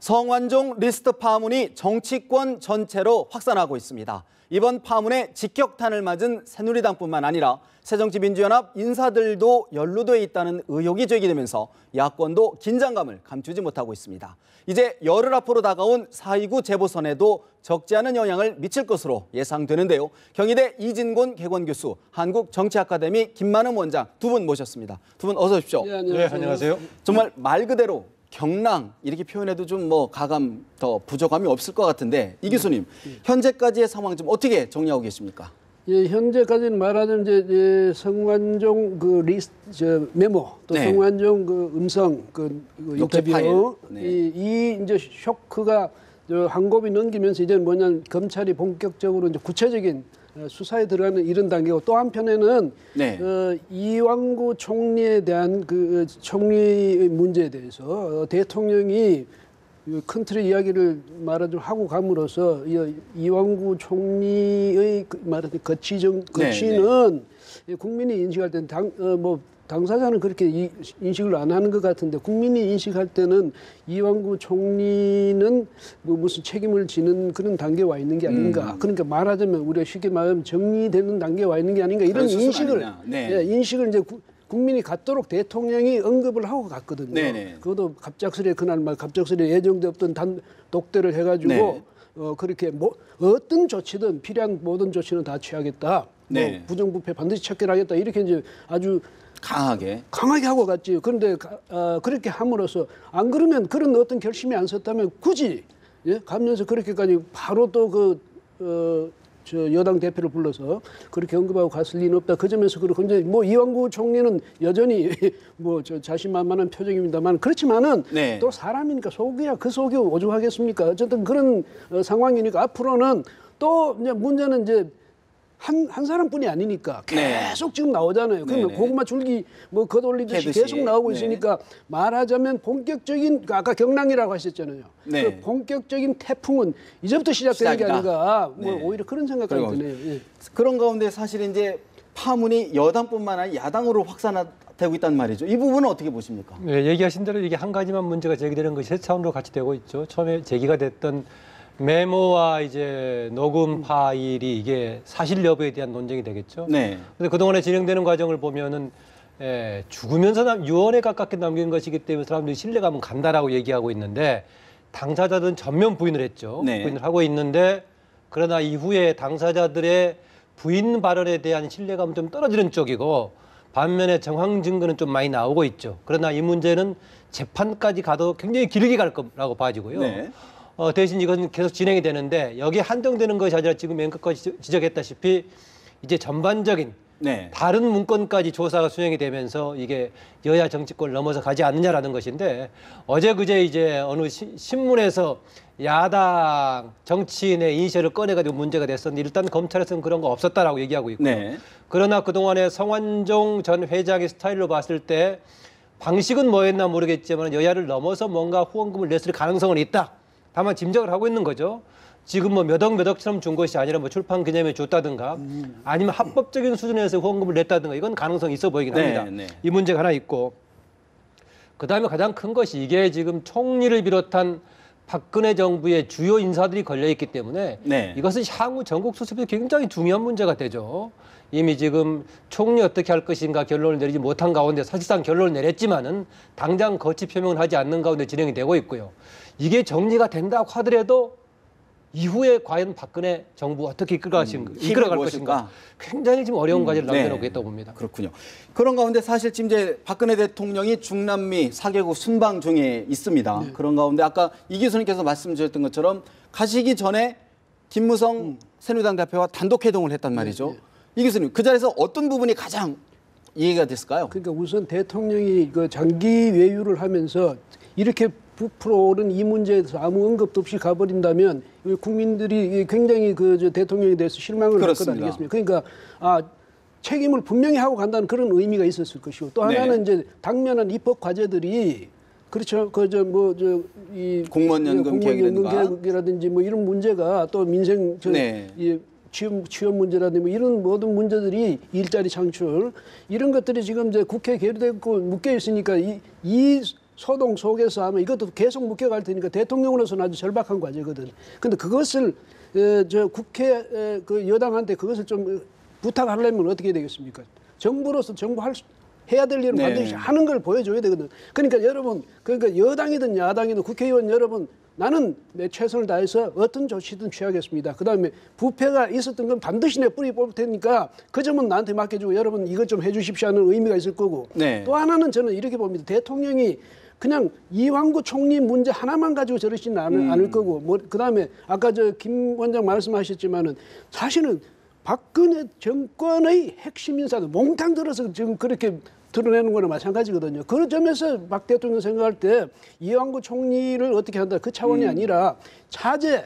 성완종 리스트 파문이 정치권 전체로 확산하고 있습니다. 이번 파문에 직격탄을 맞은 새누리당뿐만 아니라 새정치민주연합 인사들도 연루돼 있다는 의혹이 제기되면서 야권도 긴장감을 감추지 못하고 있습니다. 이제 열흘 앞으로 다가온 4.29 재보선에도 적지 않은 영향을 미칠 것으로 예상되는데요. 경희대 이진곤 개건교수, 한국정치아카데미 김만흠 원장 두 분 모셨습니다. 두 분 어서 오십시오. 네, 안녕하세요. 정말 말 그대로 경랑 이렇게 표현해도 좀 가감 더 부족함이 없을 것 같은데 이 교수님 현재까지의 상황 좀 어떻게 정리하고 계십니까? 예, 현재까지는 말하자면 이제 성완종 그 메모 또 네. 성완종 그 음성 그 인터뷰 네. 이 이제 쇼크가 한 곱이 넘기면서 이제 뭐냐면 검찰이 본격적으로 이제 구체적인 수사에 들어가는 이런 단계고 또 한편에는 네. 이완구 총리에 대한 그 총리의 문제에 대해서 대통령이 큰 틀의 이야기를 말하자면 하고 감으로써 이완구 총리의 말하자면 거취는 국민이 인식할 때는 당사자는 그렇게 인식을 안 하는 것 같은데 국민이 인식할 때는 이완구 총리는 무슨 책임을 지는 그런 단계에 와 있는 게 아닌가. 그러니까 말하자면 우리가 쉽게 말하면 정리되는 단계에 와 있는 게 아닌가 이런 인식을 인식을 이제 국민이 갖도록 대통령이 언급을 하고 갔거든요. 네네. 그것도 갑작스레 그날 갑작스레 예정돼 없던 독대를 해가지고 그렇게 어떤 조치든 필요한 모든 조치는 다 취하겠다. 네. 부정부패 반드시 척결하겠다. 이렇게 이제 아주 강하게 하고 갔지. 그런데 그렇게 함으로써 안 그러면 그런 어떤 결심이 안 섰다면 굳이 가면서 그렇게까지 바로 또 저 여당 대표를 불러서 그렇게 언급하고 갔을 리는 없다. 그 점에서 그렇고 이제 이완구 총리는 여전히 저 자신만만한 표정입니다만 그렇지만은 또 사람이니까 속이야 그 속이 오죽하겠습니까? 어쨌든 그런 상황이니까 앞으로는 또 이제 문제는 이제 한 사람뿐이 아니니까 계속 지금 나오잖아요. 그러면 고구마 줄기 걷어올리듯이 계속 나오고 있으니까 말하자면 본격적인 아까 경랑이라고 하셨잖아요. 그 본격적인 태풍은 이제부터 시작되는 게 아닌가. 오히려 그런 생각까지 드네요. 예. 그런 가운데 사실 이제 파문이 여당뿐만 아니라 야당으로 확산되고 있단 말이죠. 이 부분은 어떻게 보십니까? 네, 얘기하신 대로 이게 한 가지만 문제가 제기되는 것이 세 차원으로 같이 되고 있죠. 처음에 제기가 됐던 메모와 이제 녹음 파일이 이게 사실 여부에 대한 논쟁이 되겠죠. 네. 그래서 그동안에 진행되는 과정을 보면은 죽으면서 유언에 가깝게 남긴 것이기 때문에 사람들이 신뢰감은 간다라고 얘기하고 있는데 당사자들은 전면 부인을 했죠. 부인을 하고 있는데 그러나 이후에 당사자들의 부인 발언에 대한 신뢰감은 좀 떨어지는 쪽이고 반면에 정황 증거는 좀 많이 나오고 있죠. 그러나 이 문제는 재판까지 가도 굉장히 길게 갈 거라고 봐지고요. 대신 이건 계속 진행이 되는데 여기에 한정되는 것이 아니라 지금 맨 끝까지 지적했다시피 이제 전반적인 다른 문건까지 조사가 수행이 되면서 이게 여야 정치권을 넘어서 가지 않느냐라는 것인데 어제 그제 이제 어느 신문에서 야당 정치인의 이니셜을 꺼내가지고 문제가 됐었는데 일단 검찰에서는 그런 거 없었다라고 얘기하고 있고요. 그러나 그동안에 성완종 전 회장의 스타일로 봤을 때 방식은 뭐였나 모르겠지만 여야를 넘어서 뭔가 후원금을 냈을 가능성은 있다. 다만 짐작을 하고 있는 거죠. 지금 몇 억처럼 준 것이 아니라 출판 기념에 줬다든가 아니면 합법적인 수준에서 후원금을 냈다든가 이건 가능성이 있어 보이긴 합니다. 이 문제가 하나 있고 그다음에 가장 큰 것이 이게 지금 총리를 비롯한 박근혜 정부의 주요 인사들이 걸려있기 때문에 이것은 향후 전국 수습에 굉장히 중요한 문제가 되죠. 이미 지금 총리 어떻게 할 것인가 결론을 내리지 못한 가운데 사실상 결론을 내렸지만은 당장 거취 표명을 하지 않는 가운데 진행이 되고 있고요. 이게 정리가 된다고 하더라도 이후에 과연 박근혜 정부 어떻게 이끌어갈 것인가 굉장히 지금 어려운 과제를 남겨놓고 있다고 봅니다. 그렇군요. 그런 가운데 사실 지금 이제 박근혜 대통령이 중남미 4개국 순방 중에 있습니다. 그런 가운데 아까 이 교수님께서 말씀 주셨던 것처럼 가시기 전에 김무성 새누리당 대표와 단독 회동을 했단 말이죠. 이 교수님 그 자리에서 어떤 부분이 가장 이해가 됐을까요? 그러니까 우선 대통령이 그 장기 외유를 하면서 이렇게 부풀어오른 이 문제에 대해서 아무 언급도 없이 가버린다면 국민들이 굉장히 대통령에 대해서 실망을 할 것 아니겠습니까? 그러니까 책임을 분명히 하고 간다는 그런 의미가 있었을 것이고 또 하나는 이제 당면한 입법 과제들이 그렇죠. 이 공무원연금 계획이라든지 이런 문제가 또 민생 취업 문제라든지 이런 모든 문제들이 일자리 창출 이런 것들이 지금 이제 국회에 계류되고 묶여 있으니까 이 소동 속에서 하면 이것도 계속 묶여갈 테니까 대통령으로서는 아주 절박한 과제거든. 근데 그것을 저 국회 그 여당한테 그것을 좀 부탁하려면 어떻게 되겠습니까? 정부로서 해야 될 일은 반드시 하는 걸 보여줘야 되거든. 그러니까 여러분, 그러니까 여당이든 야당이든 국회의원 여러분, 나는 내 최선을 다해서 어떤 조치든 취하겠습니다. 그다음에 부패가 있었던 건 반드시 내 뿌리 뽑을 테니까 그 점은 나한테 맡겨주고 여러분 이것 좀 해주십시오 하는 의미가 있을 거고. 또 하나는 저는 이렇게 봅니다. 대통령이 그냥 이완구 총리 문제 하나만 가지고 저러지는 않을 거고. 뭐 그다음에 아까 저 김 원장 말씀하셨지만은 사실은 박근혜 정권의 핵심 인사들 몽탕 들어서 지금 그렇게 드러내는 거나 마찬가지거든요. 그 점에서 박 대통령 생각할 때 이완구 총리를 어떻게 한다 그 차원이 아니라 차제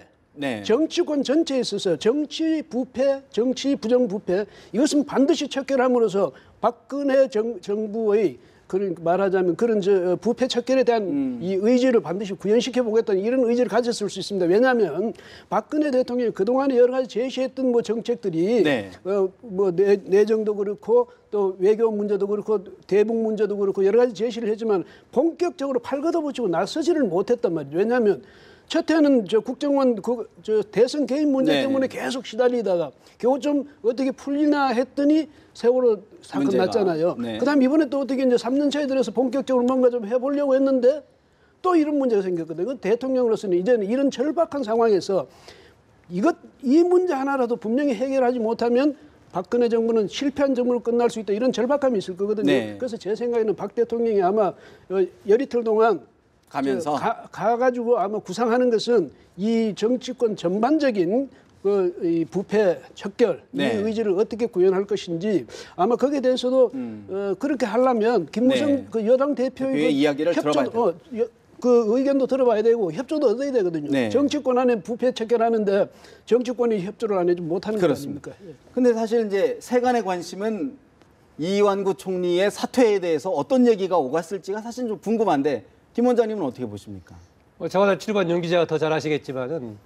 정치권 전체에 있어서 정치 부패, 정치 부정부패 이것은 반드시 척결함으로써 박근혜 정부의 그런 말하자면 그런 저 부패 척결에 대한 이 의지를 반드시 구현시켜 보겠다는 이런 의지를 가졌을 수 있습니다. 왜냐하면 박근혜 대통령이 그동안에 여러 가지 제시했던 뭐 정책들이 뭐 내정도 그렇고 또 외교 문제도 그렇고 대북 문제도 그렇고 여러 가지 제시를 했지만 본격적으로 팔 걷어붙이고 나서지를 못했단 말이에요. 왜냐하면 첫 해는 저 국정원 저 대선 개입 문제 때문에 계속 시달리다가 겨우 좀 어떻게 풀리나 했더니 세월호 사건 문제가. 났잖아요. 그다음 이번에 또 어떻게 이제 3년 차에 들어서 본격적으로 뭔가 좀 해보려고 했는데 또 이런 문제가 생겼거든요. 대통령으로서는 이제는 이런 절박한 상황에서 이 문제 하나라도 분명히 해결하지 못하면 박근혜 정부는 실패한 정부로 끝날 수 있다 이런 절박함이 있을 거거든요. 그래서 제 생각에는 박 대통령이 아마 열이틀 동안 가면서 가가지고 아마 구상하는 것은 이 정치권 전반적인 이 부패 척결 이 의지를 어떻게 구현할 것인지 아마 거기에 대해서도 그렇게 하려면 김무성 그 여당 대표의 이야기를 들어봐야 돼요. 그 의견도 들어봐야 되고 협조도 얻어야 되거든요. 정치권 안에 부패 척결하는데 정치권이 협조를 안 해주면 못하는 거 아닙니까? 그런데 사실 이제 세간의 관심은 이완구 총리의 사퇴에 대해서 어떤 얘기가 오갔을지가 사실 좀 궁금한데 김 원장님은 어떻게 보십니까? 저보다 출입한 윤 기자가 더 잘 아시겠지만은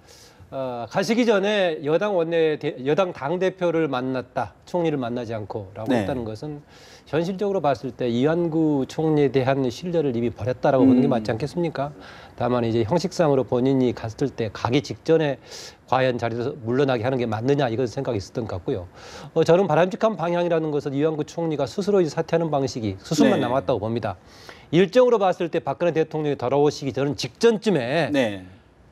가시기 전에 여당 당 대표를 만났다, 총리를 만나지 않고라고 했다는 것은 현실적으로 봤을 때 이완구 총리에 대한 신뢰를 이미 버렸다라고 보는 게 맞지 않겠습니까? 다만 이제 형식상으로 본인이 갔을 때 가기 직전에 과연 자리에서 물러나게 하는 게 맞느냐 이건 생각이 있었던 것 같고요. 저는 바람직한 방향이라는 것은 이완구 총리가 스스로 이제 사퇴하는 방식이 수순만 남았다고 봅니다. 일정으로 봤을 때 박근혜 대통령이 돌아오시기 직전쯤에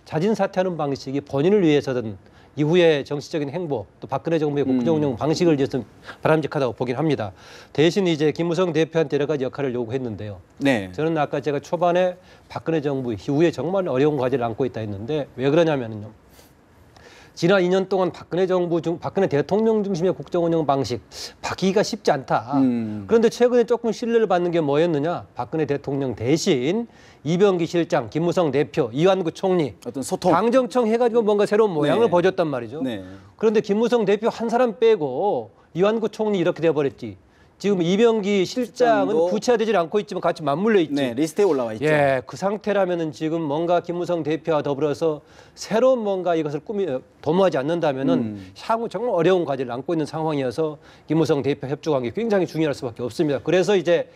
자진 사퇴하는 방식이 본인을 위해서든 이후에 정치적인 행보 또 박근혜 정부의 국정 운영 방식을 위해서는 바람직하다고 보긴 합니다. 대신 이제 김무성 대표한테 여러 가지 역할을 요구했는데요. 저는 아까 제가 초반에 박근혜 정부 이후에 정말 어려운 과제를 안고 있다 했는데 왜 그러냐면요. 지난 2년 동안 박근혜 대통령 중심의 국정 운영 방식 바뀌기가 쉽지 않다. 그런데 최근에 조금 신뢰를 받는 게 뭐였느냐? 박근혜 대통령 대신 이병기 실장, 김무성 대표, 이완구 총리 어떤 소통 당정청 해가지고 뭔가 새로운 모양을 보여줬단 말이죠. 그런데 김무성 대표 한 사람 빼고 이완구 총리 이렇게 돼버렸지. 지금 이병기 실장은 구체화되질 않고 있지만 같이 맞물려 있죠. 리스트에 올라와 있죠. 그 상태라면은 지금 뭔가 김무성 대표와 더불어서 새로운 뭔가 이것을 도모하지 않는다면은 향후 정말 어려운 과제를 안고 있는 상황이어서 김무성 대표 협조한 게 굉장히 중요할 수밖에 없습니다. 그래서 이제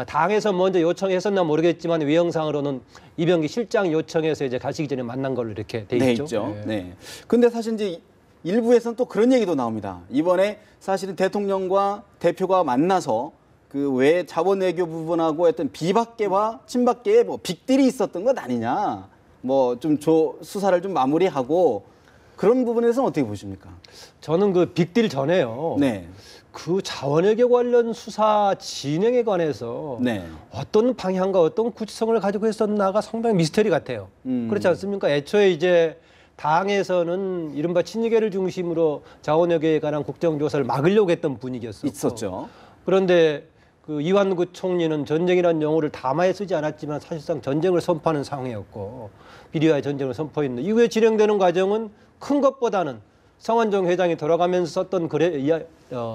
당에서 먼저 요청했었나 모르겠지만 외형상으로는 이병기 실장 요청해서 이제 가시기 전에 만난 걸로 이렇게 돼 있죠. 근데 사실 이제 일부에서는 또 그런 얘기도 나옵니다. 이번에 사실은 대통령과 대표가 만나서 그 외 자원 외교 부분하고 어떤 비박계와 친박계의 뭐 빅딜이 있었던 것 아니냐. 뭐 좀 수사를 좀 마무리하고 그런 부분에서는 어떻게 보십니까? 저는 그 빅딜 전에요. 그 자원외교 관련 수사 진행에 관해서 어떤 방향과 어떤 구체성을 가지고 했었나가 상당히 미스터리 같아요. 그렇지 않습니까? 애초에 이제 당에서는 이른바 친이계를 중심으로 자원외교에 관한 국정조사를 막으려고 했던 분위기였었고 있었죠. 그런데 그 이완구 총리는 전쟁이라는 용어를 담아에 쓰지 않았지만 사실상 전쟁을 선포하는 상황이었고 비리와의 전쟁을 선포했는데 이후에 진행되는 과정은 큰 것보다는 성완종 회장이 돌아가면서 썼던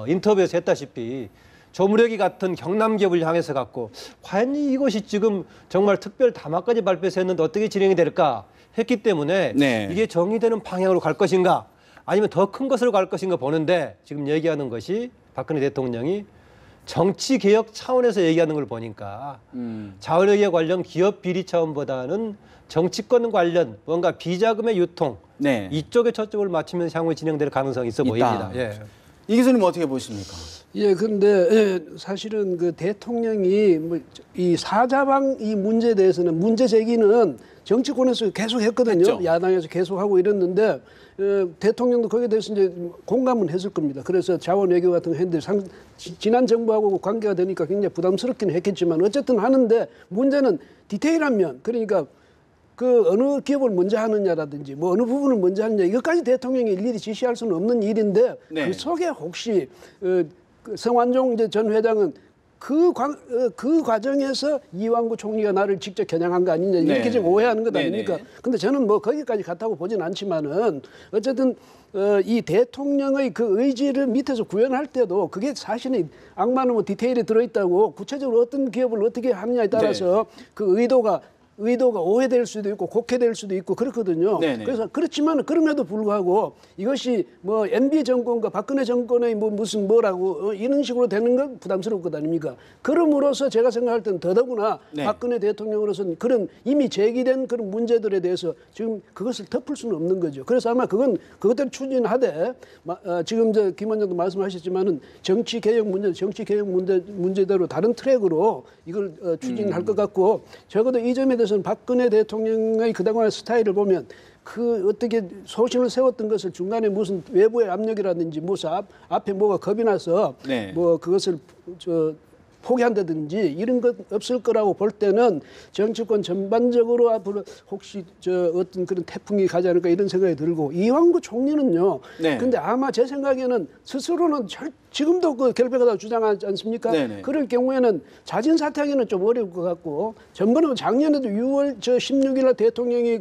인터뷰에서 했다시피 조무력이 같은 경남 기업을 향해서 갖고 과연 이것이 지금 정말 특별 담화까지 발표해서 했는데 어떻게 진행이 될까 했기 때문에 이게 정의되는 방향으로 갈 것인가 아니면 더 큰 것으로 갈 것인가 보는데 지금 얘기하는 것이 박근혜 대통령이 정치 개혁 차원에서 얘기하는 걸 보니까 자원외교 관련 기업 비리 차원보다는 정치권 관련 뭔가 비자금의 유통 네. 이쪽에 초점을 맞추면서 향후 진행될 가능성이 있어 보입니다. 예. 이 교수님 어떻게 보십니까? 예, 근데 사실은 그 대통령이 뭐 이 사자방 이 문제에 대해서는 문제 제기는 정치권에서 계속 했거든요. 했죠. 야당에서 계속 하고 이랬는데 대통령도 거기에 대해서 이제 공감은 했을 겁니다. 그래서 자원 외교 같은 거 했는데 지난 정부하고 관계가 되니까 굉장히 부담스럽긴 했겠지만 어쨌든 하는데 문제는 디테일한 면 그러니까 그 어느 기업을 먼저 하느냐라든지 뭐 어느 부분을 먼저 하느냐 이것까지 대통령이 일일이 지시할 수는 없는 일인데 네. 그 속에 혹시 그 성완종 이제 전 회장은 그 과정에서 이완구 총리가 나를 직접 겨냥한 거 아니냐 이렇게 네. 지금 오해하는 것 아닙니까? 네네. 근데 저는 뭐 거기까지 갔다고 보진 않지만은 어쨌든 이 대통령의 그 의지를 밑에서 구현할 때도 그게 사실은 악마는 뭐 디테일이 들어있다고 구체적으로 어떤 기업을 어떻게 하느냐에 따라서 그 의도가 오해될 수도 있고 곡해될 수도 있고 그렇거든요. 네네. 그래서 그렇지만 그럼에도 불구하고 이것이 뭐 MB 정권과 박근혜 정권의 뭐 무슨 뭐라고 이런 식으로 되는 건 부담스러울 것 아닙니까? 그럼으로써 제가 생각할 때는 더더구나 네. 박근혜 대통령으로서는 그런 이미 제기된 그런 문제들에 대해서 지금 그것을 덮을 수는 없는 거죠. 그래서 아마 그것대로 추진하되 지금 저 김 원장도 말씀하셨지만은 정치 개혁 문제대로 다른 트랙으로 이걸 추진할 것 같고 적어도 이 점에 대해서는 박근혜 대통령의 그동안의 스타일을 보면 그 어떻게 소신을 세웠던 것을 중간에 무슨 외부의 압력이라든지 무슨 앞에 뭐가 겁이 나서 네. 뭐 그것을 포기한다든지 이런 것 없을 거라고 볼 때는 정치권 전반적으로 앞으로 혹시 어떤 그런 태풍이 가지 않을까 이런 생각이 들고 이완구 총리는요. 네. 근데 아마 제 생각에는 스스로는 지금도 그 결백하다고 주장하지 않습니까? 네네. 그럴 경우에는 자진 사퇴하기는 좀 어려울 것 같고 전번에 작년에도 6월 16일 날 대통령이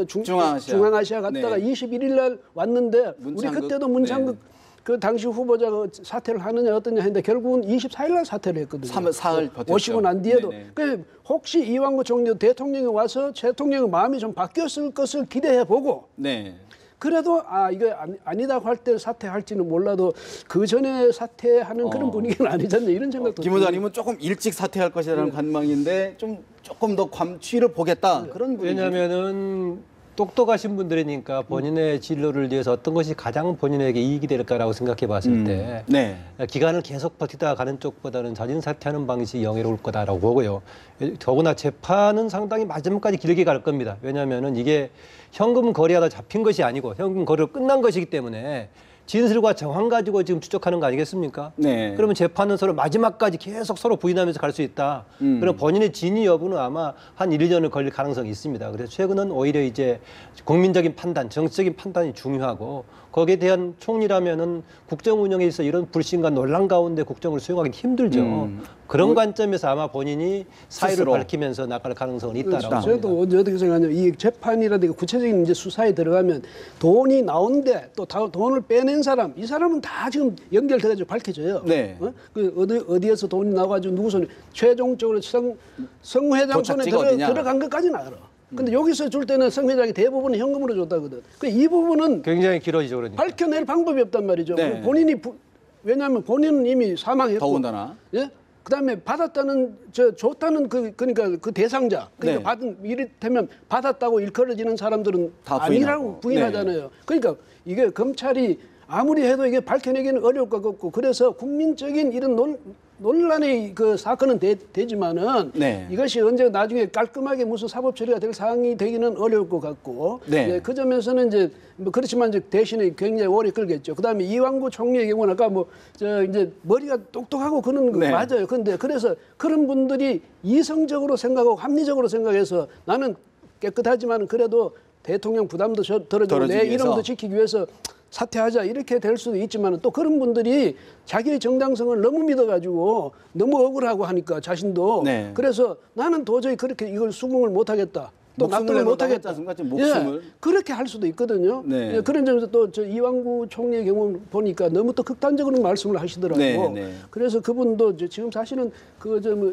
중앙아시아 갔다가 네. 21일 날 왔는데 문창극. 우리 그때도 문창극 네. 그 당시 후보자가 사퇴를 하느냐 어떠냐 했는데 결국은 24일 날 사퇴를 했거든요. 사흘 버텼죠. 오시고 난 뒤에도. 네네. 그 혹시 이완구 총리도 대통령이 와서 대통령의 마음이 좀 바뀌었을 것을 기대해 보고 네. 그래도 이거 아니다고 할 때 사퇴할지는 몰라도 그 전에 사퇴하는 그런 분위기는 아니잖아요. 이런 생각도. 김 원장님은 조금 일찍 사퇴할 것이라는 관망인데 조금 더 취를 보겠다 그런 분위기. 왜냐하면은 똑똑하신 분들이니까 본인의 진로를 위해서 어떤 것이 가장 본인에게 이익이 될까라고 생각해 봤을 때 네. 기간을 계속 버티다 가는 쪽보다는 자진 사퇴하는 방식이 영예로울 거다라고 보고요. 더구나 재판은 상당히 마지막까지 길게 갈 겁니다. 왜냐하면은 이게 현금 거래하다 잡힌 것이 아니고 현금 거래로 끝난 것이기 때문에 진술과 정황 가지고 지금 추적하는 거 아니겠습니까? 네. 그러면 재판은 서로 마지막까지 계속 서로 부인하면서 갈 수 있다. 그럼 본인의 진위 여부는 아마 한 1, 2년을 걸릴 가능성이 있습니다. 그래서 최근은 오히려 이제 국민적인 판단, 정치적인 판단이 중요하고 거기에 대한 총리라면은 국정 운영에 있어 이런 불신과 논란 가운데 국정을 수행하기 힘들죠. 그런 관점에서 아마 본인이 사의를 스스로. 밝히면서 나갈 가능성은 있다라고 봅니다. 저도 어떻게 생각하냐면 이 재판이라든가 구체적인 이제 수사에 들어가면 돈이 나오는데 또 돈을 빼낸 사람 이 사람은 다 지금 연결돼가지고 밝혀져요. 네. 그 어디에서 돈이 나와가지고 누구 손에 최종적으로 성 회장 손에 도착지가 어디냐? 들어간 것까지는 알아. 근데 여기서 줄 때는 성 회장이 대부분 현금으로 줬다거든. 이 부분은 굉장히 길어지죠, 그러니까. 밝혀낼 방법이 없단 말이죠. 네. 본인이 왜냐하면 본인은 이미 사망했고. 더군다나. 예? 그다음에 받았다는 줬다는 그러니까 그 대상자 그러니까 네. 받은 이를테면 받았다고 일컬어지는 사람들은 다 아니라고 부인하잖아요. 네. 그러니까 이게 검찰이 아무리 해도 이게 밝혀내기는 어려울 것 같고 그래서 국민적인 이런 논란의 그 사건은 되지만은 네. 이것이 언제 나중에 깔끔하게 무슨 사법 처리가 될 사항이 되기는 어려울 것 같고 네. 예, 그 점에서는 이제 뭐 그렇지만 이제 대신에 굉장히 오래 끌겠죠. 그다음에 이완구 총리의 경우는 아까 이제 머리가 똑똑하고 그런 거 네. 맞아요. 근데 그래서 그런 분들이 이성적으로 생각하고 합리적으로 생각해서 나는 깨끗하지만 그래도 대통령 부담도 덜어주고 내 위해서. 이름도 지키기 위해서 사퇴하자 이렇게 될 수도 있지만 또 그런 분들이 자기의 정당성을 너무 믿어가지고 너무 억울하고 하니까 자신도 네. 그래서 나는 도저히 그렇게 이걸 수긍을 못하겠다. 또 납득을 못하겠지 않습니까? 지금 목숨을. 예, 그렇게 할 수도 있거든요. 네. 예, 그런 점에서 또 저 이완구 총리의 경우 보니까 너무 또 극단적으로 말씀을 하시더라고요. 네, 네. 그래서 그분도 지금 사실은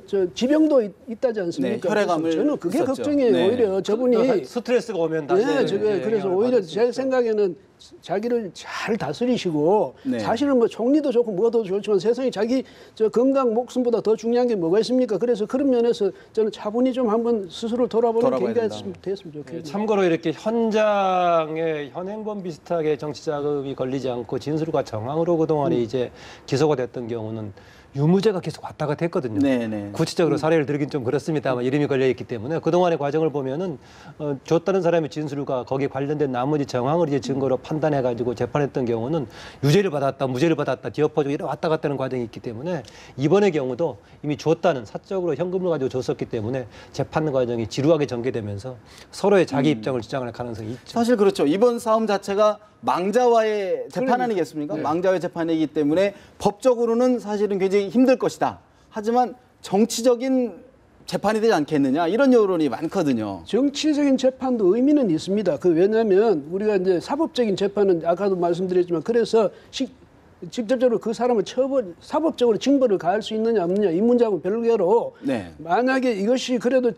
저 지병도 있다지 않습니까? 네, 혈액암을 저는 그게 있었죠. 걱정이에요. 네. 오히려 저분이 스트레스가 오면 다시 그래서 오히려 제 생각에는 자기를 잘 다스리시고 네. 사실은 뭐 총리도 좋고 뭐도 좋지만 세상에 자기 저 건강 목숨보다 더 중요한 게 뭐가 있습니까? 그래서 그런 면에서 저는 차분히 좀 한번 스스로 돌아보는 계기가 됐으면 좋겠네요. 참고로 이렇게 현장에 현행범 비슷하게 정치 자금이 걸리지 않고 진술과 정황으로 그동안에 이제 기소가 됐던 경우는 유무죄가 계속 왔다 갔다 했거든요. 네네. 구체적으로 사례를 들긴 좀 그렇습니다만 이름이 걸려있기 때문에 그동안의 과정을 보면은 줬다는 사람의 진술과 거기에 관련된 나머지 정황을 이제 증거로 판단해가지고 재판했던 경우는 유죄를 받았다, 무죄를 받았다, 뒤엎어지고 이래 왔다 갔다 하는 과정이 있기 때문에 이번의 경우도 이미 줬다는 사적으로 현금을 가지고 줬었기 때문에 재판 과정이 지루하게 전개되면서 서로의 자기 입장을 주장할 가능성이 있죠. 사실 그렇죠. 이번 싸움 자체가 망자와의 재판 아니겠습니까? 네. 망자와의 재판이기 때문에 법적으로는 사실은 굉장히 힘들 것이다. 하지만 정치적인 재판이 되지 않겠느냐 이런 여론이 많거든요. 정치적인 재판도 의미는 있습니다. 왜냐하면 우리가 이제 사법적인 재판은 아까도 말씀드렸지만 그래서 직접적으로 그 사람을 사법적으로 징벌을 가할 수 있느냐 없느냐 이 문제하고 별개로 네. 만약에 이것이 그래도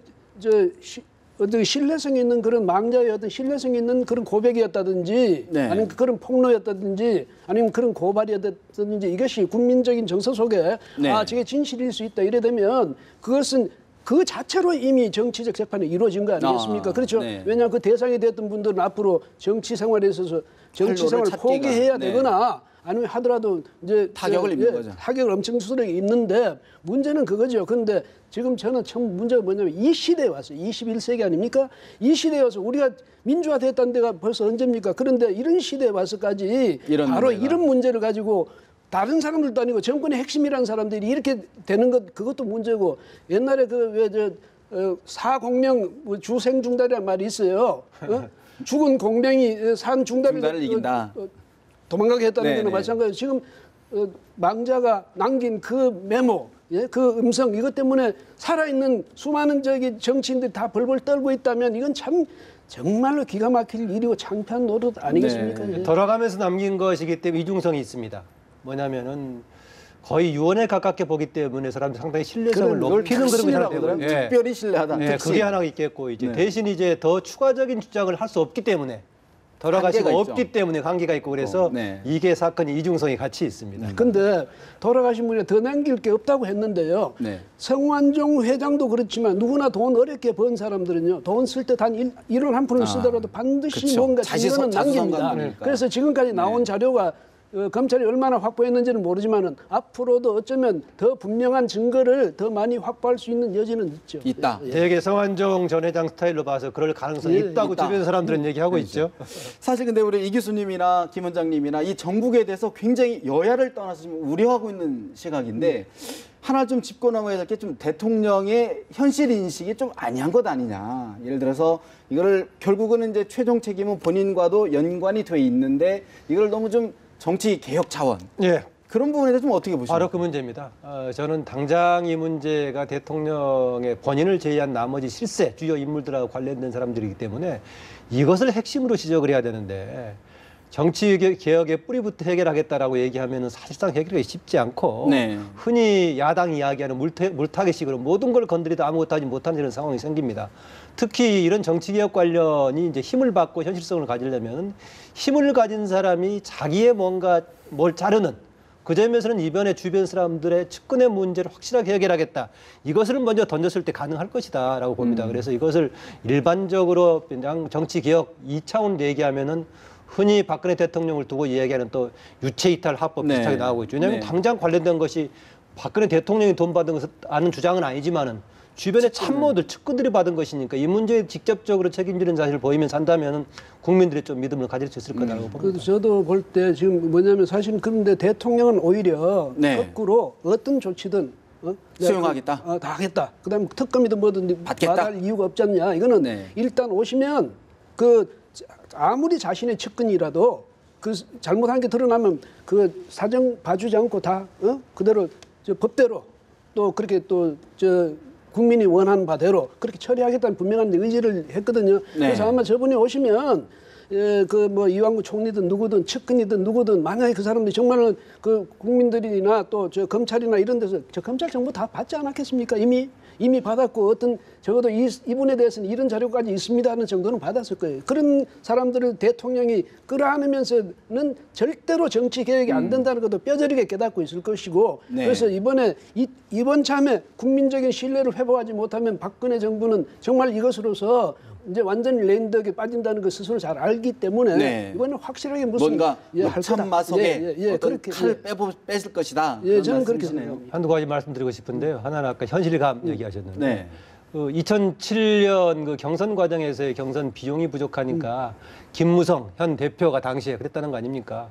어떤 신뢰성 있는 그런 망자의 어떤 신뢰성 있는 그런 고백이었다든지 네. 아니면 그런 폭로였다든지 아니면 그런 고발이었다든지 이것이 국민적인 정서 속에 네. 저게 진실일 수 있다 이래 되면 그것은 그 자체로 이미 정치적 재판이 이루어진 거 아니겠습니까? 그렇죠. 네. 왜냐하면 그 대상이 됐던 분들은 앞으로 정치 생활에 있어서 정치 생활을 찾기가, 포기해야 네. 되거나 아니면 하더라도 이제 타격을 입는 거죠. 타격을 엄청 수술하게 입는데 문제는 그거죠. 그런데 지금 저는 참 문제가 뭐냐면 이 시대에 와서 21세기 아닙니까? 이 시대에 와서 우리가 민주화됐다는 데가 벌써 언제입니까? 그런데 이런 시대에 와서까지 바로 문제가. 이런 문제를 가지고 다른 사람들도 아니고 정권의 핵심이라는 사람들이 이렇게 되는 것 그것도 문제고 옛날에 사공명 주생중달이라는 말이 있어요. 죽은 공명이 산 중달을 이긴다. 도망가게 했다는 네네. 거는 마찬가지로 지금 망자가 남긴 그 메모, 그 음성 이것 때문에 살아있는 수많은 정치인들이 다 벌벌 떨고 있다면 이건 참 정말로 기가 막힐 일이고 창피한 노릇 아니겠습니까? 네. 예. 돌아가면서 남긴 것이기 때문에 이중성이 있습니다. 뭐냐면은 거의 유언에 가깝게 보기 때문에 사람들이 상당히 신뢰성을 높이는 그런 사람이 되고요. 특별히 신뢰하다. 네, 그게 하나 있겠고 이제 네. 대신 이제 더 추가적인 주장을 할 수 없기 때문에 돌아가시고 한계가 없기 있죠. 때문에 관계가 있고 그래서 네. 이게 사건이 이중성이 같이 있습니다. 근데 돌아가신 분이 더 남길 게 없다고 했는데요. 네. 성완종 회장도 그렇지만 누구나 돈 어렵게 번 사람들은요. 돈 쓸 때 단 1원 한 푼을 쓰더라도 반드시 그쵸. 뭔가 증거는 남깁니다. 자수성가하니까. 그래서 지금까지 나온 자료가 검찰이 얼마나 확보했는지는 모르지만은 앞으로도 어쩌면 더 분명한 증거를 더 많이 확보할 수 있는 여지는 있죠. 있다. 되게 성완종 전 회장 스타일로 봐서 그럴 가능성이 예, 있다고 있다. 주변 사람들은 얘기하고 있죠. 사실 근데 우리 이 교수님이나 김 원장님이나 이 정국에 대해서 굉장히 여야를 떠나서 좀 우려하고 있는 시각인데 하나 좀 짚고 넘어야 될 게 좀 대통령의 현실 인식이 좀 아니한 것 아니냐. 예를 들어서 이거를 결국은 이제 최종 책임은 본인과도 연관이 돼 있는데 이걸 너무 좀 정치 개혁 차원 예. 그런 부분에 대해서 좀 어떻게 보십니까? 바로 그 문제입니다. 저는 당장 이 문제가 대통령의 본인을 제외한 나머지 실세 주요 인물들하고 관련된 사람들이기 때문에 이것을 핵심으로 지적을 해야 되는데 정치 개혁의 뿌리부터 해결하겠다라고 얘기하면 사실상 해결이 쉽지 않고 네. 흔히 야당이 이야기하는 물타기식으로 모든 걸 건드리도 아무것도 하지 못하는 이런 상황이 생깁니다. 특히 이런 정치개혁 관련이 이제 힘을 받고 현실성을 가지려면 힘을 가진 사람이 자기의 뭔가 뭘 자르는 그 점에서는 이번에 주변 사람들의 측근의 문제를 확실하게 해결하겠다. 이것을 먼저 던졌을 때 가능할 것이다라고 봅니다. 그래서 이것을 일반적으로 그냥 정치개혁 2차원으로 얘기하면은 흔히 박근혜 대통령을 두고 이야기하는 또 유체이탈 합법 네. 비슷하게 나오고 있죠. 왜냐하면 네. 당장 관련된 것이 박근혜 대통령이 돈 받은 것을 아는 주장은 아니지만은 주변의 참모들, 측근들이 받은 것이니까 이 문제에 직접적으로 책임지는 자세를 보이면 산다면은 국민들이 좀 믿음을 가질 수 있을 거라고 봅니다. 그래도 저도 볼 때 지금 뭐냐면 사실 그런데 대통령은 오히려 네. 거꾸로 어떤 조치든 수용하겠다. 다 하겠다. 그다음에 특검이든 뭐든 받겠다. 받을 이유가 없지 않냐. 이거는 네. 일단 오시면 아무리 자신의 측근이라도 그 잘못한 게 드러나면 그 사정 봐주지 않고 다 그대로 법대로 또 그렇게 국민이 원하는 바대로 그렇게 처리하겠다는 분명한 의지를 했거든요. 그래서 아마 저분이 오시면 그 뭐 이완구 총리든 누구든 측근이든 누구든 만약에 그 사람들이 정말로 그 국민들이나 또 저 검찰이나 이런 데서 저 검찰 정보 다 받지 않았겠습니까? 이미 받았고 어떤 적어도 이분에 대해서는 이런 자료까지 있습니다 하는 정도는 받았을 거예요. 그런 사람들을 대통령이 끌어안으면서는 절대로 정치 개혁이 안 된다는 것도 뼈저리게 깨닫고 있을 것이고 그래서 이번 참에 국민적인 신뢰를 회복하지 못하면 박근혜 정부는 정말 이것으로서 이제 완전히 레인덕에 빠진다는 걸 스스로 잘 알기 때문에 이번에 확실하게 무슨 뭔가 참마속에 어떤 칼을 뺏을 것이다. 저는 그렇게 생각합니다. 한두 가지 말씀드리고 싶은데요. 하나는 아까 현실감 얘기하셨는데 2007년 그 경선 과정에서의 경선 비용이 부족하니까 김무성 현 대표가 당시에 그랬다는 거 아닙니까?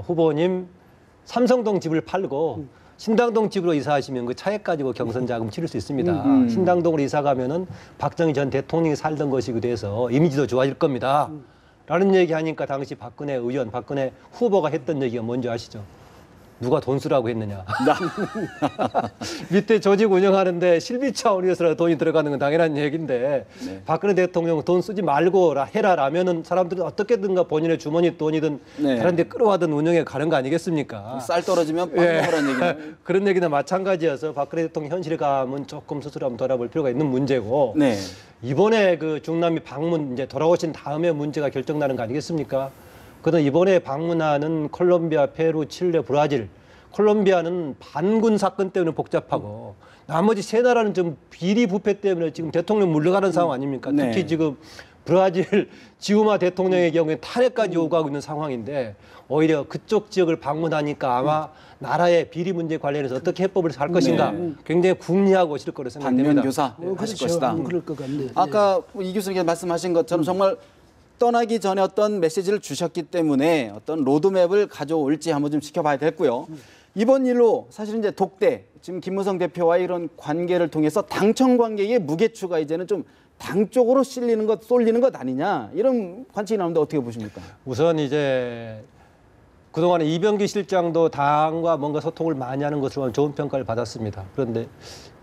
후보님 삼성동 집을 팔고 신당동 집으로 이사하시면 그 차액 가지고 경선 자금 치를 수 있습니다. 신당동으로 이사 가면은 박정희 전 대통령이 살던 것이고 돼서 이미지도 좋아질 겁니다. 라는 얘기하니까 당시 박근혜 의원, 박근혜 후보가 했던 얘기가 뭔지 아시죠? 누가 돈 쓰라고 했느냐. 밑에 조직 운영하는데 실비 차원에서 돈이 들어가는 건 당연한 얘기인데 박근혜 대통령 돈 쓰지 말고 해라라면은 사람들은 어떻게든가 본인의 주머니 돈이든 다른 데 끌어와든 운영에 가는 거 아니겠습니까? 쌀 떨어지면 빵 먹으라는 얘기는. 그런 얘기는 마찬가지여서 박근혜 대통령 현실감은 조금 스스로 한번 돌아볼 필요가 있는 문제고 이번에 그 중남미 방문 이제 돌아오신 다음에 문제가 결정나는 거 아니겠습니까? 그래서 이번에 방문하는 콜롬비아, 페루, 칠레, 브라질, 콜롬비아는 반군 사건 때문에 복잡하고 나머지 세 나라는 좀 비리 부패 때문에 지금 대통령 물러가는 상황 아닙니까? 특히 지금 브라질 지우마 대통령의 경우에 탄핵까지 요구하고 있는 상황인데 오히려 그쪽 지역을 방문하니까 아마 나라의 비리 문제 관련해서 어떻게 해법을 할 것인가 굉장히 궁리하고 오실 거로 생각됩니다. 반면 교사 하실 것이다. 그럴 것 같네요. 아까 이 교수님께서 말씀하신 것처럼 정말 떠나기 전에 어떤 메시지를 주셨기 때문에 어떤 로드맵을 가져올지 한번 좀 지켜봐야 됐고요. 이번 일로 사실 이제 독대, 지금 김무성 대표와의 이런 관계를 통해서 당청 관계의 무게추가 이제는 좀 당 쪽으로 쏠리는 것 아니냐 이런 관측이 나오는데 어떻게 보십니까? 우선 이제 그동안에 이병기 실장도 당과 뭔가 소통을 많이 하는 것으로 좋은 평가를 받았습니다. 그런데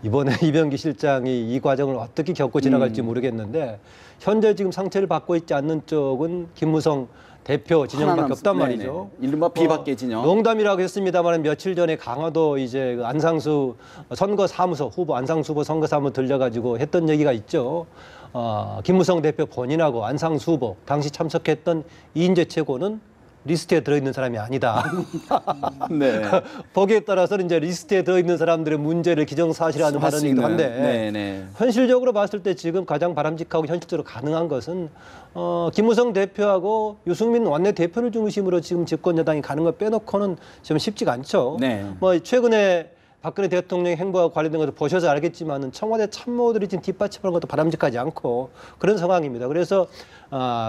이번에 이병기 실장이 이 과정을 어떻게 겪고 지나갈지 모르겠는데 현재 지금 상처를 받고 있지 않는 쪽은 김무성 대표 진영밖에 없단 말이죠. 이른바 비박계 진영. 농담이라고 했습니다만 며칠 전에 강화도 이제 그 안상수 선거사무소 후보 안상수 후보 선거사무소 들려가지고 했던 얘기가 있죠. 김무성 대표 본인하고 안상수 후보 당시 참석했던 이인재 최고는 리스트에 들어있는 사람이 아니다. 거기에 따라서는 이제 리스트에 들어있는 사람들의 문제를 기정사실화하는 발언이기도 한데 현실적으로 봤을 때 지금 가장 바람직하고 현실적으로 가능한 것은 김무성 대표하고 유승민 원내대표를 중심으로 지금 집권여당이 가는 걸 빼놓고는 지금 쉽지가 않죠. 뭐 최근에 박근혜 대통령의 행보와 관련된 것을 보셔서 알겠지만은 청와대 참모들이 지금 뒷받침하는 것도 바람직하지 않고 그런 상황입니다. 그래서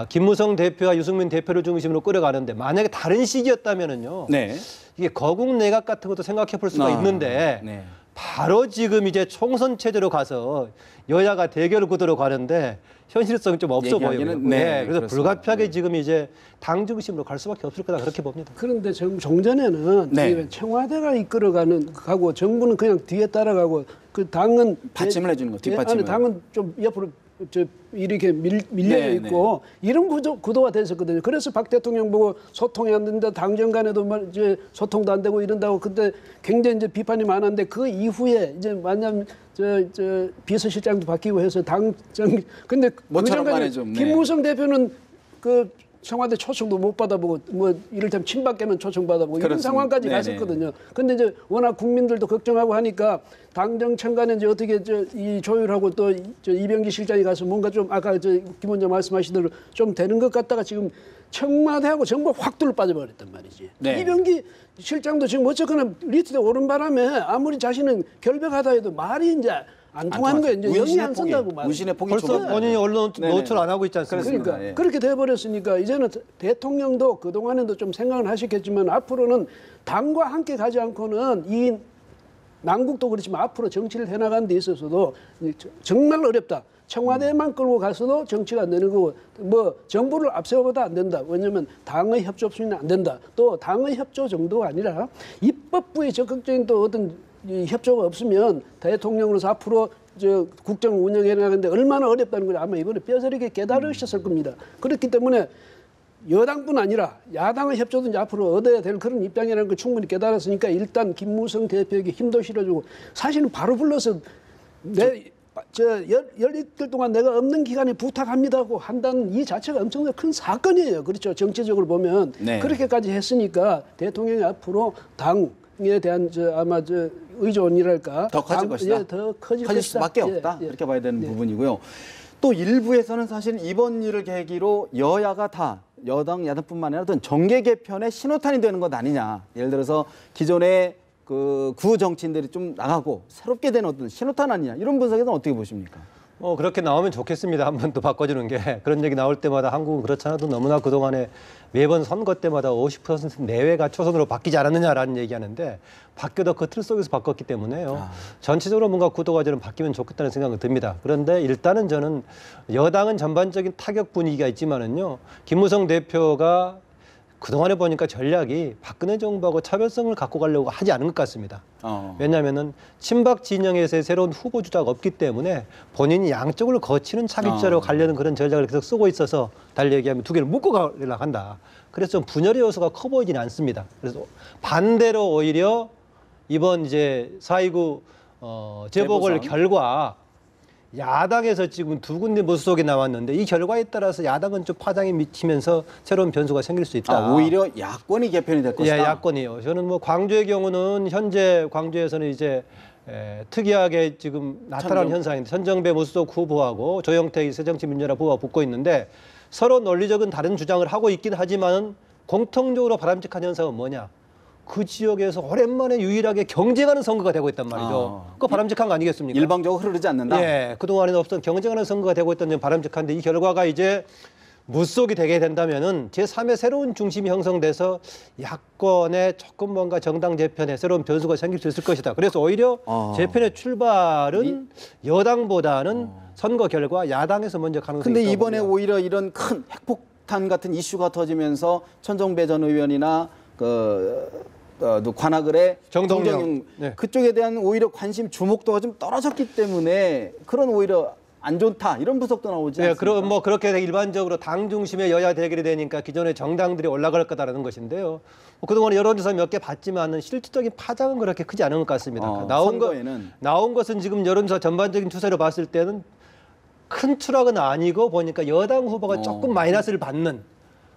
김무성 대표와 유승민 대표를 중심으로 끌어가는데 만약에 다른 시기였다면은요. 이게 거국 내각 같은 것도 생각해 볼 수가 있는데 바로 지금 이제 총선 체제로 가서 여야가 대결 구도로 가는데 현실성이 좀 없어 보여요. 그래서 그렇습니다. 불가피하게 지금 이제 당 중심으로 갈 수밖에 없을 거다 그렇게 봅니다. 그런데 종전에는 청와대가 이끌어가는 가고 정부는 그냥 뒤에 따라가고 그 당은 받침을 해주는 거, 뒷받침을. 당은 좀 옆으로 이렇게 밀려 있고 이런 구도가 됐었거든요. 그래서 박 대통령 보고 소통이 안 된다, 당정 간에도 이제 소통도 안 되고 이런다고 그때 굉장히 이제 비판이 많았는데 그 이후에 이제 만약 저 비서실장도 바뀌고 해서 당정 근데 김무성 대표는 그 청와대 초청도 못 받아보고 뭐 이를테면 친박계만 초청받아보고 이런 상황까지 갔었거든요. 근데 이제 워낙 국민들도 걱정하고 하니까 당정청 간에 이제 어떻게 이 조율하고 또 이병기 실장이 가서 뭔가 좀 아까 김 원장 말씀하신 대로 좀 되는 것 같다가 지금 청와대하고 정부가 확 둘러 빠져버렸단 말이지. 이병기 실장도 지금 어쨌거나 리스트에 오른 바람에 아무리 자신은 결백하다 해도 말이 이제 안 통하는 거예요. 이제 영이 안 쓴다고 말이에요. 문신의 폭이 벌써 본인이 언론 노출 안 하고 있지 않습니까? 그러니까 그렇게 돼버렸으니까 이제는 대통령도 그동안에도 좀 생각은 하셨겠지만 앞으로는 당과 함께 가지 않고는 이 난국도 그렇지만 앞으로 정치를 해나가는 데 있어서도 정말 어렵다. 청와대만 끌고 가서도 정치가 안 되는 거고 뭐 정부를 앞세워봐도 안 된다. 왜냐하면 당의 협조 없이는 안 된다. 또 당의 협조 정도가 아니라 입법부의 적극적인 또 어떤 이 협조가 없으면 대통령으로서 앞으로 저 국정을 운영해 나가는데 얼마나 어렵다는 걸 아마 이번에 뼈저리게 깨달으셨을 겁니다. 그렇기 때문에 여당뿐 아니라 야당의 협조도 이제 앞으로 얻어야 될 그런 입장이라는 걸 충분히 깨달았으니까 일단 김무성 대표에게 힘도 실어주고 사실은 바로 불러서 열흘 동안 내가 없는 기간에 부탁합니다고 한다는 이 자체가 엄청나게 큰 사건이에요. 그렇죠. 정치적으로 보면 네. 그렇게까지 했으니까 대통령이 앞으로 당에 대한 아마 의존이랄까 더 커질 것이다. 더 커질 커질 수밖에 없다. 이렇게 봐야 되는 부분이고요. 또 일부에서는 사실 이번 일을 계기로 여야가 다 여당, 야당뿐만 아니라 어떤 정계 개편의 신호탄이 되는 것 아니냐. 예를 들어서 기존의 그 구 정치인들이 좀 나가고 새롭게 된 어떤 신호탄 아니냐. 이런 분석에서는 어떻게 보십니까? 그렇게 나오면 좋겠습니다. 한 번 또 바꿔주는 게. 그런 얘기 나올 때마다 한국은 그렇잖아도 너무나 그동안에 매번 선거 때마다 50% 내외가 초선으로 바뀌지 않았느냐라는 얘기하는데 바뀌어도 그 틀 속에서 바꿨기 때문에요. 전체적으로 뭔가 구도 과제는 바뀌면 좋겠다는 생각은 듭니다. 그런데 일단은 저는 여당은 전반적인 타격 분위기가 있지만은요. 김무성 대표가 그동안에 보니까 전략이 박근혜 정부하고 차별성을 갖고 가려고 하지 않은 것 같습니다. 왜냐하면은 친박 진영에서의 새로운 후보 주자가 없기 때문에 본인이 양쪽을 거치는 차기자로 가려는 그런 전략을 계속 쓰고 있어서 달리 얘기하면 두 개를 묶고 가려고 한다. 그래서 좀 분열의 요소가 커 보이지는 않습니다. 그래서 반대로 오히려 이번 이제 4.29 재보궐 결과 야당에서 지금 두 군데 무소속이 나왔는데 이 결과에 따라서 야당은 좀 파장이 미치면서 새로운 변수가 생길 수 있다. 오히려 야권이 개편이 될 것이다. 예, 야권이요. 저는 뭐 광주의 경우는 현재 광주에서는 이제 특이하게 지금 나타난 현상인데 천정배 무소속 후보하고 조영택 새정치민주연합 후보가 붙고 있는데 서로 논리적인 다른 주장을 하고 있긴 하지만 공통적으로 바람직한 현상은 뭐냐? 그 지역에서 오랜만에 유일하게 경쟁하는 선거가 되고 있단 말이죠. 그거 바람직한 거 아니겠습니까? 일방적으로 흐르지 않는다. 예, 그동안에는 없던 경쟁하는 선거가 되고 있던 점 바람직한데 이 결과가 이제 무속이 되게 된다면은 제3의 새로운 중심이 형성돼서 야권의 조금 뭔가 정당 재편에 새로운 변수가 생길 수 있을 것이다. 그래서 오히려 재편의 출발은 여당보다는 선거 결과 야당에서 먼저 가능성이 있다고 근데 이번에 봅니다. 오히려 이런 큰 핵폭탄 같은 이슈가 터지면서 천정배 전 의원이나 관악을의 정동영 네. 그쪽에 대한 오히려 관심 주목도가 좀 떨어졌기 때문에 그런 오히려 안 좋다 이런 분석도 나오지 않습니까? 그럼 뭐 그렇게 일반적으로 당 중심의 여야 대결이 되니까 기존의 정당들이 올라갈 거다라는 것인데요. 그동안 여론조사 몇 개 봤지만은 실질적인 파장은 그렇게 크지 않은 것 같습니다. 나온 것은 지금 여론조사 전반적인 추세로 봤을 때는 큰 추락은 아니고 보니까 여당 후보가 조금 마이너스를 받는.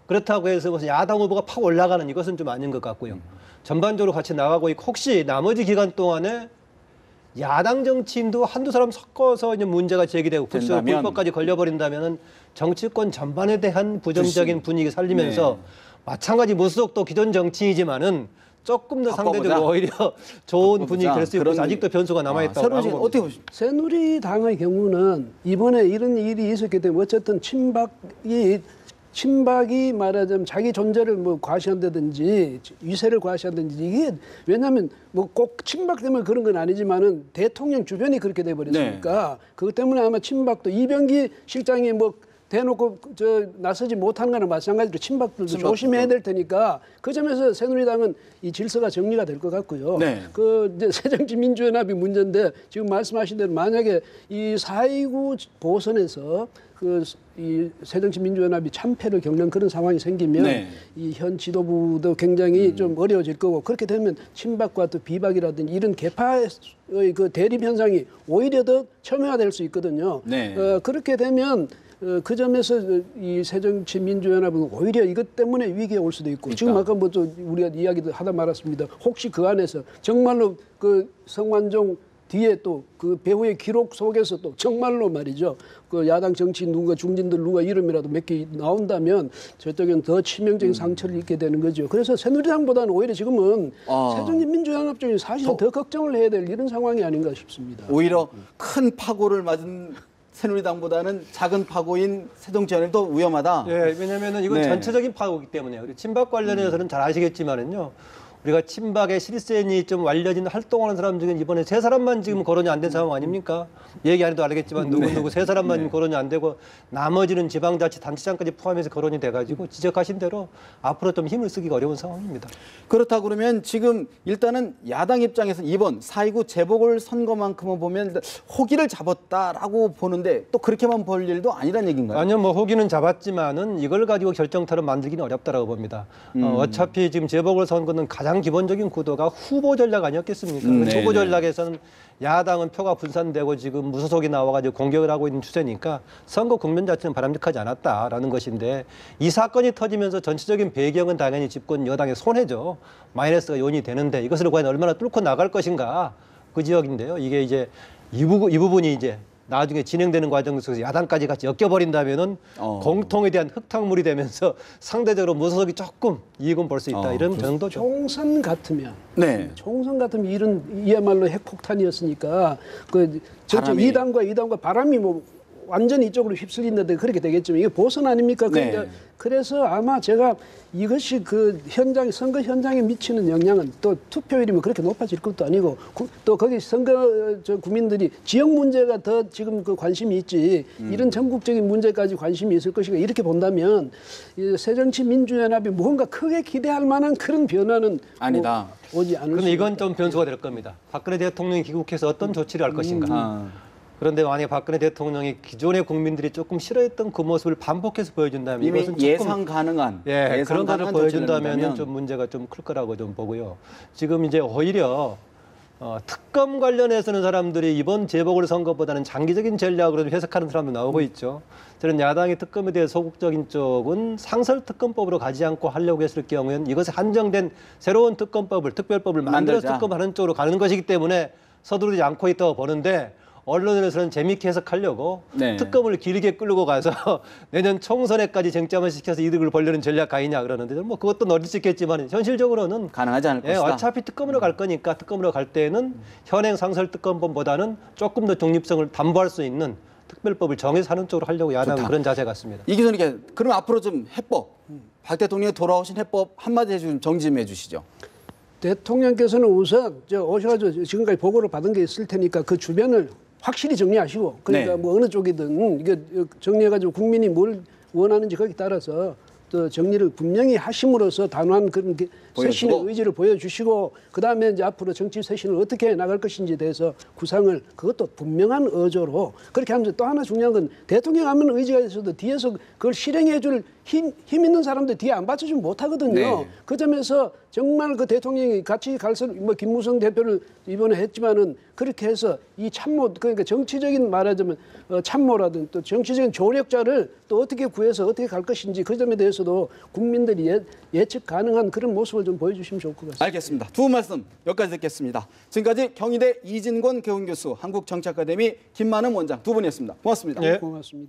그렇다고 해서 무슨 야당 후보가 팍 올라가는 이것은 좀 아닌 것 같고요. 전반적으로 같이 나가고 있고 혹시 나머지 기간 동안에 야당 정치인도 한두 사람 섞어서 이제 문제가 제기되고 불법까지 걸려버린다면은 정치권 전반에 대한 부정적인 분위기 살리면서 마찬가지 무소속도 기존 정치이지만은 조금 더 상대적으로 오히려 좋은 분위기 될 수 있고 아직도 변수가 남아있다고 새누리당 어떻게 보십니까? 새누리당의 경우는 이번에 이런 일이 있었기 때문에 어쨌든 친박이 말하자면 자기 존재를 뭐 과시한다든지 위세를 과시한다든지 이게 왜냐하면 뭐 꼭 친박 때문에 그런 건 아니지만은 대통령 주변이 그렇게 돼버렸으니까 그것 때문에 아마 친박도 이병기 실장이 뭐 대놓고 나서지 못하는 거나 마찬가지로 친박들도 조심해야 될 테니까 그 점에서 새누리당은 이 질서가 정리가 될 것 같고요. 그 이제 새정치민주연합이 문제인데 지금 말씀하신 대로 만약에 이 4.29 보선에서 이 새정치민주연합이 참패를 겪는 그런 상황이 생기면 이 현 지도부도 굉장히 좀 어려워질 거고 그렇게 되면 친박과 또 비박이라든지 이런 개파의 그 대립 현상이 오히려 더 첨예화될 수 있거든요. 그렇게 되면 그 점에서 이 새정치민주연합은 오히려 이것 때문에 위기에 올 수도 있고 지금 아까 뭐 또 우리가 이야기도 하다 말았습니다. 혹시 그 안에서 정말로 그 성완종 뒤에 또 그 배후의 기록 속에서 또 정말로 말이죠. 그 야당 정치인 누가 중진들 누가 이름이라도 몇 개 나온다면 저쪽엔 더 치명적인 상처를 입게 되는 거죠. 그래서 새누리당보다는 오히려 지금은 새정치민주연합 쪽이 사실은 더 걱정을 해야 될 이런 상황이 아닌가 싶습니다. 오히려 큰 파고를 맞은 새누리당보다는 작은 파고인 새정치연합이 더 위험하다. 왜냐하면 이건 전체적인 파고이기 때문에요. 친박 관련해서는 잘 아시겠지만은요. 우리가 친박의 실센이 좀 알려진 활동하는 사람 중에 이번에 3사람만 지금 거론이 안 된 상황 아닙니까? 얘기 안 해도 알겠지만 누구 3사람만 거론이 안 되고 나머지는 지방자치단체장까지 포함해서 거론이 돼가지고 지적하신 대로 앞으로 좀 힘을 쓰기가 어려운 상황입니다. 그렇다 그러면 지금 일단은 야당 입장에서 이번 4.29 재보궐선거만큼은 보면 일단 호기를 잡았다라고 보는데 또 그렇게만 볼 일도 아니란 얘기인가요? 아니요, 뭐 호기는 잡았지만은 이걸 가지고 결정타를 만들기는 어렵다라고 봅니다. 어차피 지금 재보궐선거는 가장 기본적인 구도가 후보 전략 아니었겠습니까? 그 후보 전략에서는 야당은 표가 분산되고 지금 무소속이 나와가지고 공격을 하고 있는 추세니까 선거 국면 자체는 바람직하지 않았다라는 것인데 이 사건이 터지면서 전체적인 배경은 당연히 집권 여당의 손해죠. 마이너스가 요인이 되는데 이것을 과연 얼마나 뚫고 나갈 것인가 그 지역인데요. 이게 이제 이 부분이 이제 나중에 진행되는 과정 속에서 야당까지 같이 엮여버린다면은 공통에 대한 흙탕물이 되면서 상대적으로 무소속이 조금 이익은 볼 수 있다 이런 정도죠. 총선 같으면, 네. 총선 같으면 이런 이야말로 핵폭탄이었으니까 그 전체 바람이. 이당과 바람이 뭐 완전히 이쪽으로 휩쓸린다든가 그렇게 되겠지만 이게 보선 아닙니까? 네. 그래서 아마 제가 이것이 그 선거 현장에 미치는 영향은 또 투표율이 뭐 그렇게 높아질 것도 아니고 또 거기 국민들이 지역 문제가 더 지금 그 관심이 있지 이런 전국적인 문제까지 관심이 있을 것이고 이렇게 본다면 이 새정치민주연합이 무언가 크게 기대할 만한 그런 변화는 아니다. 뭐 오지 않을 그런데 수 이건 좀 변수가 될 겁니다. 박근혜 대통령이 귀국해서 어떤 조치를 할 것인가. 그런데 만약에 박근혜 대통령이 기존의 국민들이 조금 싫어했던 그 모습을 반복해서 보여준다면 이미 이것은 조금 예상 가능한 그런 거를 보여준다면 조치를 좀 문제가 좀 클 거라고 좀 보고요. 지금 이제 오히려 특검 관련해서는 사람들이 이번 재보궐선거보다는 장기적인 전략으로 좀 해석하는 사람도 나오고 있죠. 저는 야당이 특검에 대해 소극적인 쪽은 상설특검법으로 가지 않고 하려고 했을 경우에는 이것에 한정된 새로운 특별법을 만들어서 특검하는 쪽으로 가는 것이기 때문에 서두르지 않고 있다고 보는데 언론에서는 재미있게 해석하려고 특검을 길게 끌고 가서 내년 총선에까지 쟁점을 시켜서 이득을 벌려는 전략 아니냐 그러는데 뭐 그것도 노릴 수 있겠지만 현실적으로는 가능하지 않을 것이다. 어차피 특검으로 갈 거니까 특검으로 갈 때는 현행 상설특검법보다는 조금 더 중립성을 담보할 수 있는 특별법을 정해서 하는 쪽으로 하려고 야당은 그런 자세 같습니다. 이 기자님, 그럼 앞으로 좀 해법, 박 대통령이 돌아오신 해법 한마디 좀 정리 좀 해주시죠. 대통령께서는 우선 오셔가지고 지금까지 보고를 받은 게 있을 테니까 그 주변을 확실히 정리하시고 그러니까 뭐 어느 쪽이든 이게 정리해가지고 국민이 뭘 원하는지 거기에 따라서 또 정리를 분명히 하심으로써 단호한 그런 쇄신의 의지를 보여주시고 그다음에 이제 앞으로 정치 쇄신을 어떻게 나갈 것인지에 대해서 구상을 그것도 분명한 어조로 그렇게 하면서 또 하나 중요한 건 대통령 하면 의지가 있어도 뒤에서 그걸 실행해줄 힘 있는 사람들 뒤에 안 받쳐주면 못하거든요. 네. 그 점에서 정말 그 대통령이 같이 뭐 김무성 대표를 이번에 했지만은 그렇게 해서 이 참모 그러니까 정치적인 말하자면 참모라든 또 정치적인 조력자를 또 어떻게 구해서 어떻게 갈 것인지 그 점에 대해서도 국민들이 예측 가능한 그런 모습을 좀 보여주시면 좋을 것 같습니다. 알겠습니다. 두 분 말씀 여기까지 듣겠습니다. 지금까지 경희대 이진권 교훈교수, 한국정치아카데미 김만흠 원장 두 분이었습니다. 고맙습니다. 고맙습니다.